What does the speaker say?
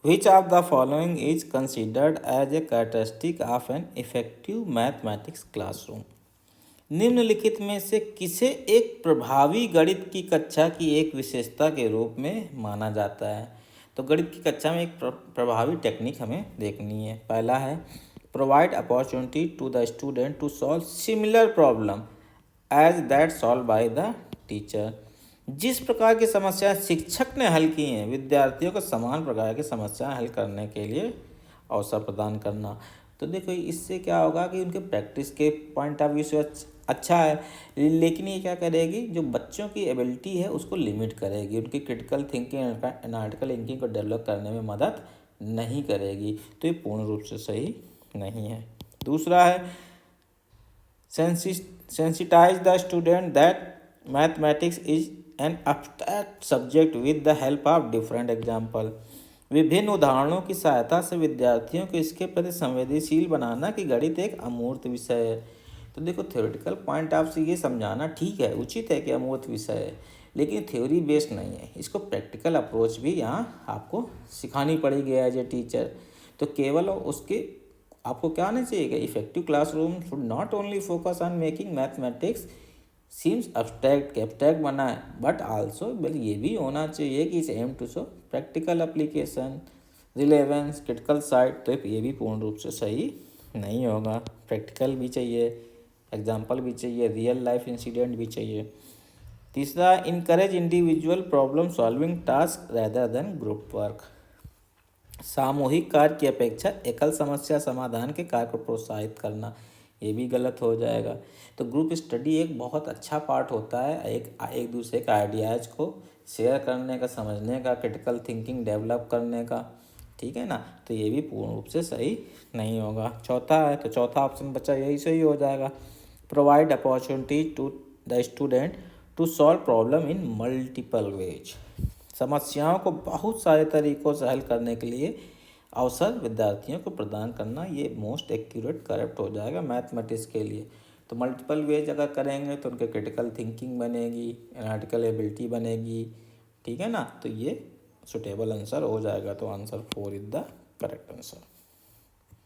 Which of the following is considered as a characteristic of an effective mathematics classroom. निम्नलिखित में से किसे एक प्रभावी गणित की कक्षा की एक विशेषता के रूप में माना जाता है। तो गणित की कक्षा में एक प्रभावी टेक्निक हमें देखनी है। पहला है provide opportunity to the student to solve similar problem as that solve by the teacher. जिस प्रकार की समस्या शिक्षक ने हल की हैं, विद्यार्थियों को समान प्रकार की समस्याएं हल करने के लिए अवसर प्रदान करना। तो देखो इससे क्या होगा कि उनके प्रैक्टिस के पॉइंट ऑफ व्यू से अच्छा है, लेकिन ये क्या करेगी, जो बच्चों की एबिलिटी है उसको लिमिट करेगी, उनकी क्रिटिकल थिंकिंग एनालिटिकल थिंकिंग को डेवलप करने में मदद नहीं करेगी। तो ये पूर्ण रूप से सही नहीं है। दूसरा है sensitize the student that mathematics is an abstract subject with the help of different example। विभिन्न उदाहरणों की सहायता से विद्यार्थियों को इसके प्रति संवेदनशील बनाना कि गणित एक अमूर्त विषय है। तो देखो थ्योरेटिकल पॉइंट ऑफ से ये समझाना ठीक है, उचित है कि अमूर्त विषय है, लेकिन थ्योरी बेस्ड नहीं है। इसको प्रैक्टिकल अप्रोच भी यहाँ आपको सिखानी पड़ेगी एज ए टीचर। तो केवल उसके आपको क्या आना चाहिए कि effective classroom should not only focus on making mathematics seems abstract बना है, बट आल्सो ये भी होना चाहिए कि इस aim to show practical application, relevance, critical side. तो ये भी पूर्ण रूप से सही नहीं होगा। प्रैक्टिकल भी चाहिए, एग्जाम्पल भी चाहिए, रियल लाइफ इंसिडेंट भी चाहिए। तीसरा encourage individual problem solving task rather than group work. सामूहिक कार्य की अपेक्षा एकल समस्या समाधान के कार्य को प्रोत्साहित करना, ये भी गलत हो जाएगा। तो ग्रुप स्टडी एक बहुत अच्छा पार्ट होता है, एक दूसरे का आइडियाज़ को शेयर करने का, समझने का, क्रिटिकल थिंकिंग डेवलप करने का, ठीक है ना। तो ये भी पूर्ण रूप से सही नहीं होगा। चौथा है, तो चौथा ऑप्शन बच्चा यही सही हो जाएगा। Provide opportunity to the student to solve problem in multiple ways. समस्याओं को बहुत सारे तरीक़ों से हल करने के लिए अवसर विद्यार्थियों को प्रदान करना, ये मोस्ट एक्यूरेट करेक्ट हो जाएगा मैथमेटिक्स के लिए। तो मल्टीपल वेज अगर करेंगे तो उनके क्रिटिकल थिंकिंग बनेगी, एनालिटिकल एबिलिटी बनेगी, ठीक है ना। तो ये सुटेबल आंसर हो जाएगा। तो answer 4 is the correct answer.